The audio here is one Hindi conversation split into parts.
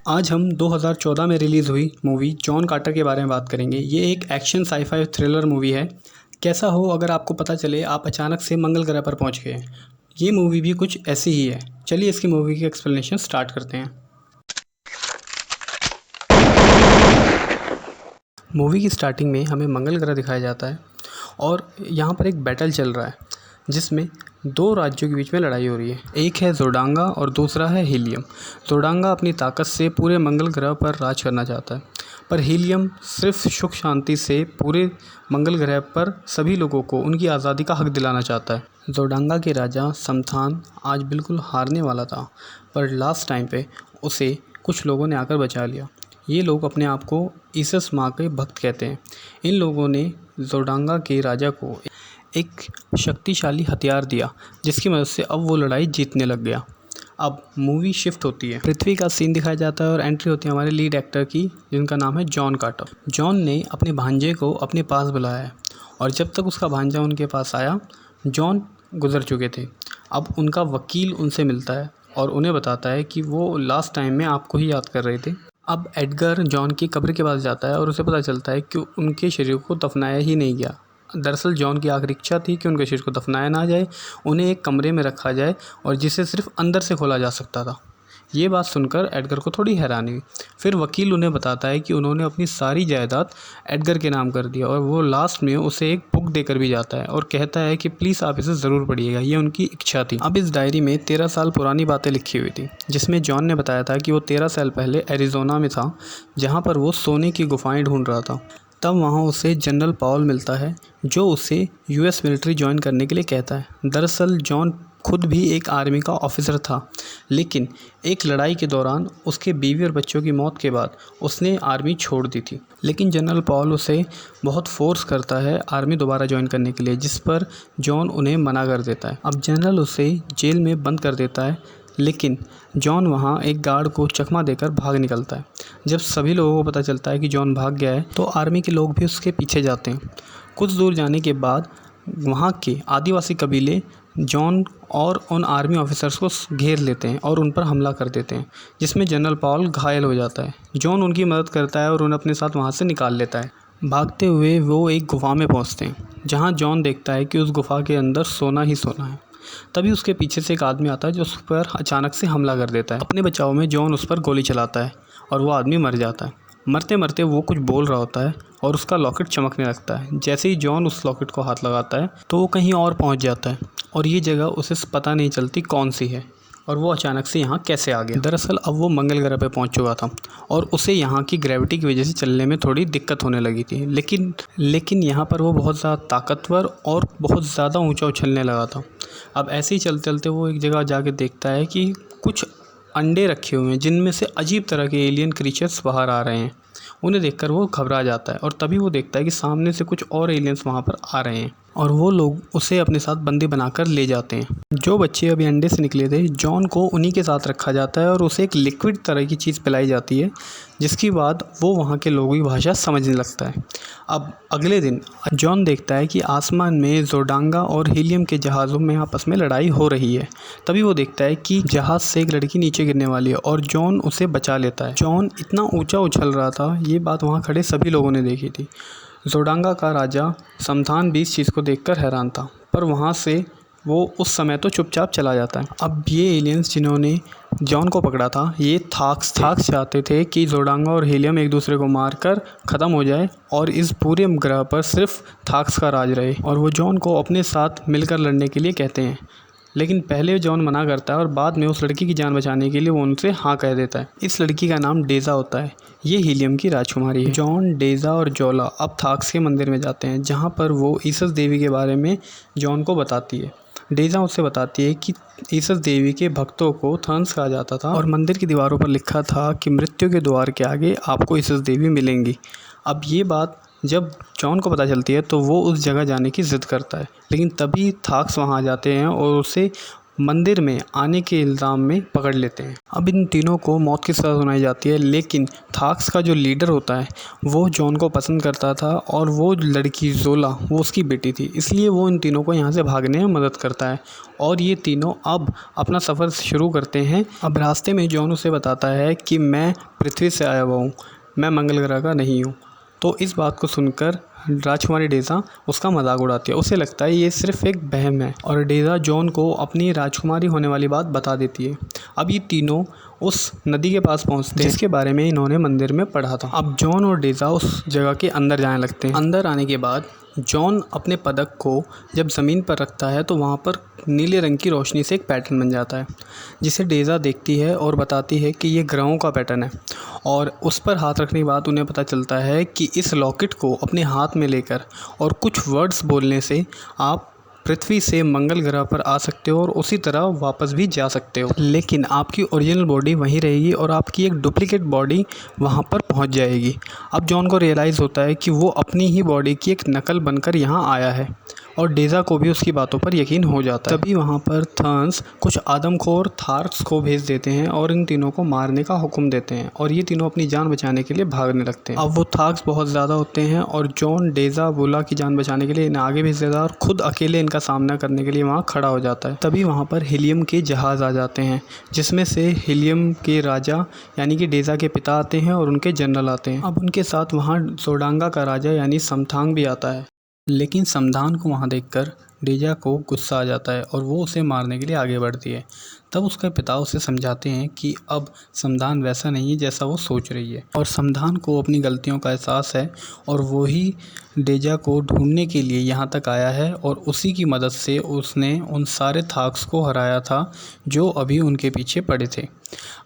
आज हम 2014 में रिलीज़ हुई मूवी जॉन कार्टर के बारे में बात करेंगे। ये एक एक्शन साई-फाई थ्रिलर मूवी है। कैसा हो अगर आपको पता चले आप अचानक से मंगल ग्रह पर पहुंच गए। ये मूवी भी कुछ ऐसी ही है। चलिए इसकी मूवी की एक्सप्लेनेशन स्टार्ट करते हैं। मूवी की स्टार्टिंग में हमें मंगल ग्रह दिखाया जाता है और यहाँ पर एक बैटल चल रहा है जिसमें दो राज्यों के बीच में लड़ाई हो रही है। एक है जोडांगा और दूसरा है हीलियम। जोडांगा अपनी ताकत से पूरे मंगल ग्रह पर राज करना चाहता है, पर हीलियम सिर्फ सुख शांति से पूरे मंगल ग्रह पर सभी लोगों को उनकी आज़ादी का हक दिलाना चाहता है। जोडांगा के राजा समथान आज बिल्कुल हारने वाला था, पर लास्ट टाइम पे उसे कुछ लोगों ने आकर बचा लिया। ये लोग अपने आप को ईसस माँ के भक्त कहते हैं। इन लोगों ने जोडांगा के राजा को एक शक्तिशाली हथियार दिया जिसकी मदद से अब वो लड़ाई जीतने लग गया। अब मूवी शिफ्ट होती है, पृथ्वी का सीन दिखाया जाता है और एंट्री होती है हमारे लीड एक्टर की जिनका नाम है जॉन कार्टर। जॉन ने अपने भांजे को अपने पास बुलाया है और जब तक उसका भांजा उनके पास आया जॉन गुजर चुके थे। अब उनका वकील उनसे मिलता है और उन्हें बताता है कि वो लास्ट टाइम में आपको ही याद कर रहे थे। अब एडगर जॉन की कब्र के पास जाता है और उसे पता चलता है कि उनके शरीर को दफनाया ही नहीं गया। दरअसल जॉन की आखिरी इच्छा थी कि उनके शरीर को दफनाया ना जाए, उन्हें एक कमरे में रखा जाए और जिसे सिर्फ अंदर से खोला जा सकता था। ये बात सुनकर एडगर को थोड़ी हैरानी हुई। फिर वकील उन्हें बताता है कि उन्होंने अपनी सारी जायदाद एडगर के नाम कर दिया और वो लास्ट में उसे एक बुक देकर भी जाता है और कहता है कि प्लीज़ आप इसे ज़रूर पढ़िएगा, ये उनकी इच्छा थी। अब इस डायरी में 13 साल पुरानी बातें लिखी हुई थी जिसमें जॉन ने बताया था कि वो 13 साल पहले एरिज़ोना में था जहाँ पर वो सोने की गुफाएँ ढूंढ रहा था। तब वहाँ उसे जनरल पॉल मिलता है जो उसे यूएस मिलिट्री ज्वाइन करने के लिए कहता है। दरअसल जॉन खुद भी एक आर्मी का ऑफिसर था, लेकिन एक लड़ाई के दौरान उसके बीवी और बच्चों की मौत के बाद उसने आर्मी छोड़ दी थी। लेकिन जनरल पॉल उसे बहुत फोर्स करता है आर्मी दोबारा ज्वाइन करने के लिए, जिस पर जॉन उन्हें मना कर देता है। अब जनरल उसे जेल में बंद कर देता है, लेकिन जॉन वहाँ एक गार्ड को चकमा देकर भाग निकलता है। जब सभी लोगों को पता चलता है कि जॉन भाग गया है तो आर्मी के लोग भी उसके पीछे जाते हैं। कुछ दूर जाने के बाद वहाँ के आदिवासी कबीले जॉन और उन आर्मी ऑफिसर्स को घेर लेते हैं और उन पर हमला कर देते हैं, जिसमें जनरल पॉल घायल हो जाता है। जॉन उनकी मदद करता है और उन्हें अपने साथ वहाँ से निकाल लेता है। भागते हुए वो एक गुफा में पहुँचते हैं जहाँ जॉन देखता है कि उस गुफा के अंदर सोना ही सोना है। तभी उसके पीछे से एक आदमी आता है जो उस पर अचानक से हमला कर देता है। अपने बचाव में जॉन उस पर गोली चलाता है और वो आदमी मर जाता है। मरते मरते वो कुछ बोल रहा होता है और उसका लॉकेट चमकने लगता है। जैसे ही जॉन उस लॉकेट को हाथ लगाता है तो वो कहीं और पहुंच जाता है और ये जगह उसे पता नहीं चलती कौन सी है और वो अचानक से यहाँ कैसे आ गया। दरअसल अब वो मंगल ग्रह पर पहुँच चुका था और उसे यहाँ की ग्रेविटी की वजह से चलने में थोड़ी दिक्कत होने लगी थी, लेकिन यहाँ पर वो बहुत ज़्यादा ताकतवर और बहुत ज़्यादा ऊंचा उछलने लगा था। अब ऐसे ही चलते चलते वो एक जगह जाके देखता है कि कुछ अंडे रखे हुए हैं जिनमें से अजीब तरह के एलियन क्रीचर्स बाहर आ रहे हैं। उन्हें देखकर वो घबरा जाता है और तभी वो देखता है कि सामने से कुछ और एलियंस वहाँ पर आ रहे हैं और वो लोग उसे अपने साथ बंदी बनाकर ले जाते हैं। जो बच्चे अभी अंडे से निकले थे जॉन को उन्हीं के साथ रखा जाता है और उसे एक लिक्विड तरह की चीज़ पिलाई जाती है, जिसके बाद वो वहाँ के लोगों की भाषा समझने लगता है। अब अगले दिन जॉन देखता है कि आसमान में जोडांगा और हीलियम के जहाज़ों में आपस में लड़ाई हो रही है। तभी वो देखता है कि जहाज़ से एक लड़की नीचे गिरने वाली है और जॉन उसे बचा लेता है। जॉन इतना ऊंचा उछल रहा था, ये बात वहाँ खड़े सभी लोगों ने देखी थी। जोडांगा का राजा समथान भी इस चीज़ को देखकर हैरान था, पर वहाँ से वो उस समय तो चुपचाप चला जाता है। अब ये एलियंस जिन्होंने जॉन को पकड़ा था ये थाक्स चाहते थे कि जोडांगा और हीलियम एक दूसरे को मारकर ख़त्म हो जाए और इस पूरे ग्रह पर सिर्फ थाक्स का राज रहे, और वो जॉन को अपने साथ मिलकर लड़ने के लिए कहते हैं। लेकिन पहले जॉन मना करता है और बाद में उस लड़की की जान बचाने के लिए वो उनसे हाँ कह देता है। इस लड़की का नाम डेज़ा होता है, ये हीलियम की राजकुमारी है। जॉन, डेज़ा और जोला अब थाक्स के मंदिर में जाते हैं जहाँ पर वो ईसस देवी के बारे में जॉन को बताती है। डेज़ा उससे बताती है कि ईसस देवी के भक्तों को थर्न्स कहा जाता था और मंदिर की दीवारों पर लिखा था कि मृत्यु के द्वार के आगे आपको ईसस देवी मिलेंगी। अब ये बात जब जॉन को पता चलती है तो वो उस जगह जाने की ज़िद करता है, लेकिन तभी थाक्स वहाँ आ जाते हैं और उसे मंदिर में आने के इल्ज़ाम में पकड़ लेते हैं। अब इन तीनों को मौत की सज़ा सुनाई जाती है, लेकिन थाक्स का जो लीडर होता है वो जॉन को पसंद करता था और वो लड़की ज़ोला वो उसकी बेटी थी, इसलिए वो इन तीनों को यहाँ से भागने में मदद करता है और ये तीनों अब अपना सफ़र शुरू करते हैं। अब रास्ते में जॉन उसे बताता है कि मैं पृथ्वी से आया हुआ हूँ, मैं मंगल ग्रह का नहीं हूँ। तो इस बात को सुनकर राजकुमारी डेज़ा उसका मजाक उड़ाती है। उसे लगता है ये सिर्फ एक वहम है और डेज़ा जॉन को अपनी राजकुमारी होने वाली बात बता देती है। अब ये तीनों उस नदी के पास पहुंचते हैं जिसके बारे में इन्होंने मंदिर में पढ़ा था। अब जॉन और डेज़ा उस जगह के अंदर जाने लगते हैं। अंदर आने के बाद जॉन अपने पदक को जब ज़मीन पर रखता है तो वहाँ पर नीले रंग की रोशनी से एक पैटर्न बन जाता है, जिसे डेज़ा देखती है और बताती है कि ये ग्रहों का पैटर्न है। और उस पर हाथ रखने के बाद उन्हें पता चलता है कि इस लॉकेट को अपने हाथ में लेकर और कुछ वर्ड्स बोलने से आप पृथ्वी से मंगल ग्रह पर आ सकते हो और उसी तरह वापस भी जा सकते हो, लेकिन आपकी ओरिजिनल बॉडी वहीं रहेगी और आपकी एक डुप्लीकेट बॉडी वहाँ पर पहुँच जाएगी। अब जॉन को रियलाइज़ होता है कि वो अपनी ही बॉडी की एक नकल बनकर यहाँ आया है और डेज़ा को भी उसकी बातों पर यकीन हो जाता है। तभी वहाँ पर थर्न्स कुछ आदमखोर थार्क्स को भेज देते हैं और इन तीनों को मारने का हुक्म देते हैं और ये तीनों अपनी जान बचाने के लिए भागने लगते हैं। अब वो थार्क्स बहुत ज़्यादा होते हैं और जॉन डेज़ा बुला की जान बचाने के लिए इन्हें आगे भेज देता है और ख़ुद अकेले इनका सामना करने के लिए वहाँ खड़ा हो जाता है। तभी वहाँ पर हीलियम के जहाज़ आ जाते हैं, जिसमें से हीलियम के राजा यानी कि डेज़ा के पिता आते हैं और उनके जनरल आते हैं। अब उनके साथ वहाँ जोडांगा का राजा यानी समथांग भी आता है, लेकिन समधान को वहाँ देखकर डेज़ा को गुस्सा आ जाता है और वो उसे मारने के लिए आगे बढ़ती है। तब उसके पिता उसे समझाते हैं कि अब समधान वैसा नहीं है जैसा वो सोच रही है और समधान को अपनी गलतियों का एहसास है और वो ही डेज़ा को ढूंढने के लिए यहाँ तक आया है और उसी की मदद से उसने उन सारे थाक्स को हराया था जो अभी उनके पीछे पड़े थे।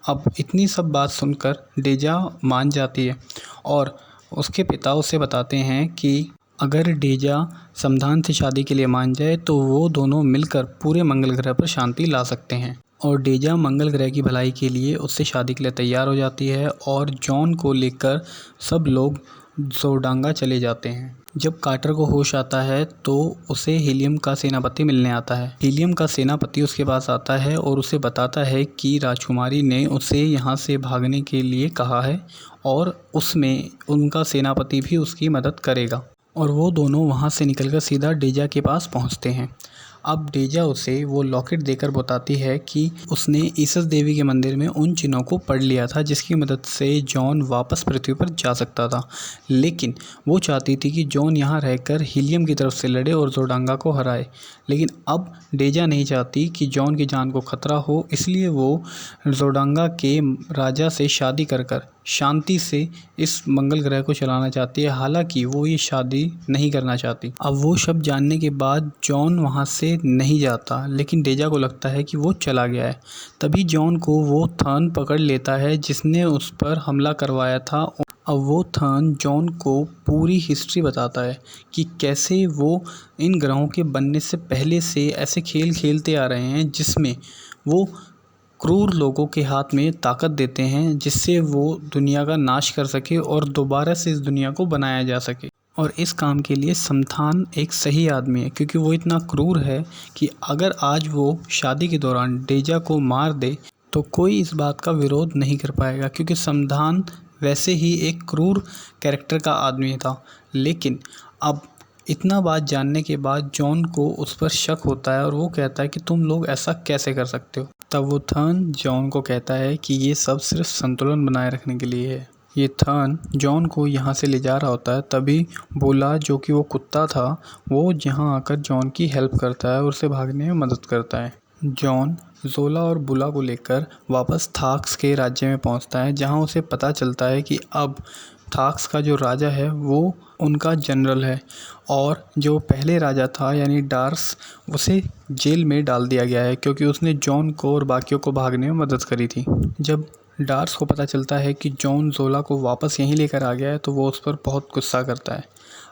अब इतनी सब बात सुनकर डेज़ा मान जाती है और उसके पिता उसे बताते हैं कि अगर डेज़ा समधान से शादी के लिए मान जाए तो वो दोनों मिलकर पूरे मंगल ग्रह पर शांति ला सकते हैं और डेज़ा मंगल ग्रह की भलाई के लिए उससे शादी के लिए तैयार हो जाती है और जॉन को लेकर सब लोग जोडांगा चले जाते हैं। जब कार्टर को होश आता है तो उसे हीलियम का सेनापति मिलने आता है। हीलियम का सेनापति उसके पास आता है और उसे बताता है कि राजकुमारी ने उसे यहाँ से भागने के लिए कहा है और उसमें उनका सेनापति भी उसकी मदद करेगा और वो दोनों वहाँ से निकलकर सीधा डेज़ा के पास पहुँचते हैं। अब डेज़ा उसे वो लॉकेट देकर बताती है कि उसने ईसस देवी के मंदिर में उन चिन्हों को पढ़ लिया था जिसकी मदद से जॉन वापस पृथ्वी पर जा सकता था, लेकिन वो चाहती थी कि जॉन यहाँ रहकर हीलियम की तरफ से लड़े और जोडांगा को हराए। लेकिन अब डेज़ा नहीं चाहती कि जॉन की जान को खतरा हो, इसलिए वो जोडांगा के राजा से शादी कर शांति से इस मंगल ग्रह को चलाना चाहती है। हालांकि वो ये शादी नहीं करना चाहती। अब वो सब जानने के बाद जॉन वहाँ से नहीं जाता, लेकिन डेज़ा को लगता है कि वो चला गया है। तभी जॉन को वो थर्न पकड़ लेता है जिसने उस पर हमला करवाया था। अब वो थर्न जॉन को पूरी हिस्ट्री बताता है कि कैसे वो इन ग्रहों के बनने से पहले से ऐसे खेल खेलते आ रहे हैं जिसमें वो क्रूर लोगों के हाथ में ताकत देते हैं जिससे वो दुनिया का नाश कर सके और दोबारा से इस दुनिया को बनाया जा सके। और इस काम के लिए समथान एक सही आदमी है, क्योंकि वो इतना क्रूर है कि अगर आज वो शादी के दौरान डेज़ा को मार दे तो कोई इस बात का विरोध नहीं कर पाएगा, क्योंकि समथान वैसे ही एक क्रूर कैरेक्टर का आदमी था। लेकिन अब इतना बात जानने के बाद जॉन को उस पर शक होता है और वो कहता है कि तुम लोग ऐसा कैसे कर सकते हो। तब वो थर्न जॉन को कहता है कि ये सब सिर्फ संतुलन बनाए रखने के लिए है। ये थर्न जॉन को यहाँ से ले जा रहा होता है, तभी बुला जो कि वो कुत्ता था वो यहाँ आकर जॉन की हेल्प करता है और उसे भागने में मदद करता है। जॉन ज़ोला और बुला को लेकर वापस थाक्स के राज्य में पहुँचता है, जहाँ उसे पता चलता है कि अब थाक्स का जो राजा है वो उनका जनरल है और जो पहले राजा था यानी डार्स उसे जेल में डाल दिया गया है क्योंकि उसने जॉन को और बाकियों को भागने में मदद करी थी। जब डार्स को पता चलता है कि जॉन ज़ोला को वापस यहीं लेकर आ गया है तो वो उस पर बहुत गुस्सा करता है।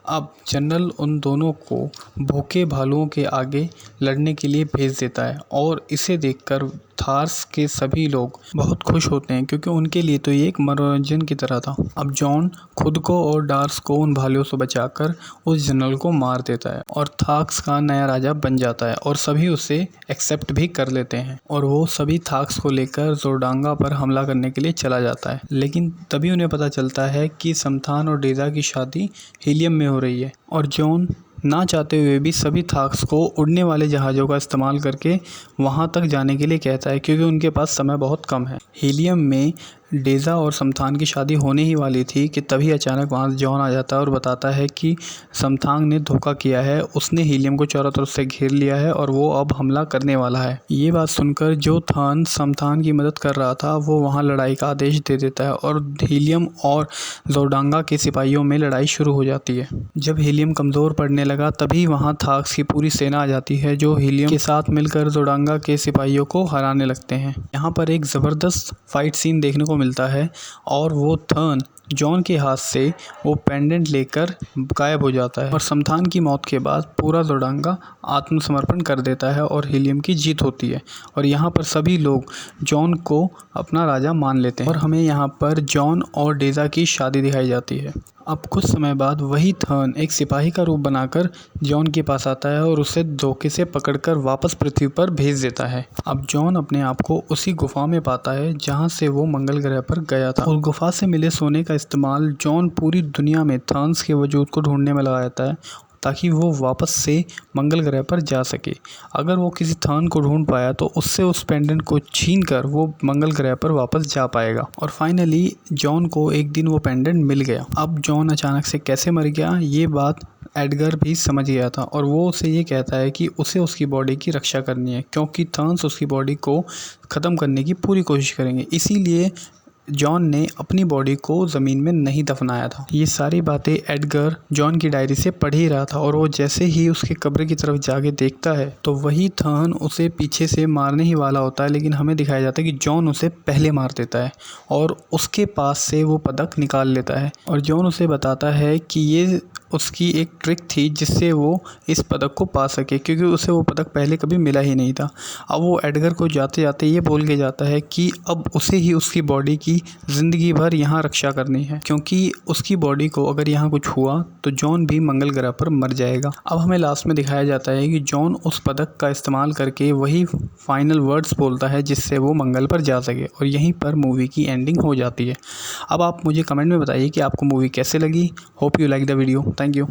अब जनरल उन दोनों को भूखे भालुओं के आगे लड़ने के लिए भेज देता है और इसे देखकर थार्स के सभी लोग बहुत खुश होते हैं क्योंकि उनके लिए तो ये एक मनोरंजन की तरह था। अब जॉन खुद को और डार्स को उन भालुओं से बचाकर उस जनरल को मार देता है और थाक्स का नया राजा बन जाता है और सभी उसे एक्सेप्ट भी कर लेते हैं और वो सभी थाक्स को लेकर जोरडांगा पर हमला करने के लिए चला जाता है। लेकिन तभी उन्हें पता चलता है कि समथान और डेज़ा की शादी हीलियम में हो रही है और जॉन ना चाहते हुए भी सभी थाक्स को उड़ने वाले जहाज़ों का इस्तेमाल करके वहाँ तक जाने के लिए कहता है क्योंकि उनके पास समय बहुत कम है। हीलियम में डेज़ा और समथान की शादी होने ही वाली थी कि तभी अचानक वहाँ जॉन आ जाता है और बताता है कि समथान ने धोखा किया है, उसने हीलियम को चारों तरफ से घेर लिया है और वो अब हमला करने वाला है। ये बात सुनकर जो थान समथान की मदद कर रहा था वो वहाँ लड़ाई का आदेश दे देता है और हीलियम और जोरडांगा के सिपाहियों में लड़ाई शुरू हो जाती है। जब हीलियम कमज़ोर पड़ने लगा तभी वहाँ थाक्स की पूरी सेना आ जाती है जो हीलियम के साथ मिलकर जोरडांगा के सिपाहियों को हराने लगते हैं। यहाँ पर एक ज़बरदस्त फाइट सीन देखने को मिलता है और वो थर्न जॉन के हाथ से वो पेंडेंट लेकर गायब हो जाता है और समथान की मौत के बाद पूरा जोरडांगा आत्मसमर्पण कर देता है और हीलियम की जीत होती है और यहाँ पर सभी लोग जॉन को अपना राजा मान लेते हैं और हमें यहाँ पर जॉन और डेज़ा की शादी दिखाई जाती है। अब कुछ समय बाद वही थर्न एक सिपाही का रूप बनाकर जॉन के पास आता है और उसे धोखे से पकड़कर वापस पृथ्वी पर भेज देता है। अब जॉन अपने आप को उसी गुफा में पाता है जहां से वो मंगल ग्रह पर गया था। उस गुफा से मिले सोने का इस्तेमाल जॉन पूरी दुनिया में थर्न्स के वजूद को ढूंढने में लगा देता है ताकि वो वापस से मंगल ग्रह पर जा सके। अगर वो किसी थर्न को ढूंढ पाया तो उससे उस पेंडेंट को छीन कर वो मंगल ग्रह पर वापस जा पाएगा और फाइनली जॉन को एक दिन वो पेंडेंट मिल गया। अब जॉन अचानक से कैसे मर गया ये बात एडगर भी समझ गया था और वो उसे ये कहता है कि उसे उसकी बॉडी की रक्षा करनी है क्योंकि थर्न्स उसकी बॉडी को ख़त्म करने की पूरी कोशिश करेंगे। इसीलिए जॉन ने अपनी बॉडी को ज़मीन में नहीं दफनाया था। ये सारी बातें एडगर जॉन की डायरी से पढ़ ही रहा था और वो जैसे ही उसके कब्र की तरफ जाके देखता है तो वही थर्न उसे पीछे से मारने ही वाला होता है, लेकिन हमें दिखाया जाता है कि जॉन उसे पहले मार देता है और उसके पास से वो पदक निकाल लेता है और जॉन उसे बताता है कि ये उसकी एक ट्रिक थी जिससे वो इस पदक को पा सके क्योंकि उसे वो पदक पहले कभी मिला ही नहीं था। अब वो एडगर को जाते जाते ये बोल के जाता है कि अब उसे ही उसकी बॉडी की ज़िंदगी भर यहाँ रक्षा करनी है क्योंकि उसकी बॉडी को अगर यहाँ कुछ हुआ तो जॉन भी मंगल ग्रह पर मर जाएगा। अब हमें लास्ट में दिखाया जाता है कि जॉन उस पदक का इस्तेमाल करके वही फाइनल वर्ड्स बोलता है जिससे वो मंगल पर जा सके और यहीं पर मूवी की एंडिंग हो जाती है। अब आप मुझे कमेंट में बताइए कि आपको मूवी कैसे लगी। Hope you like the video. Thank you.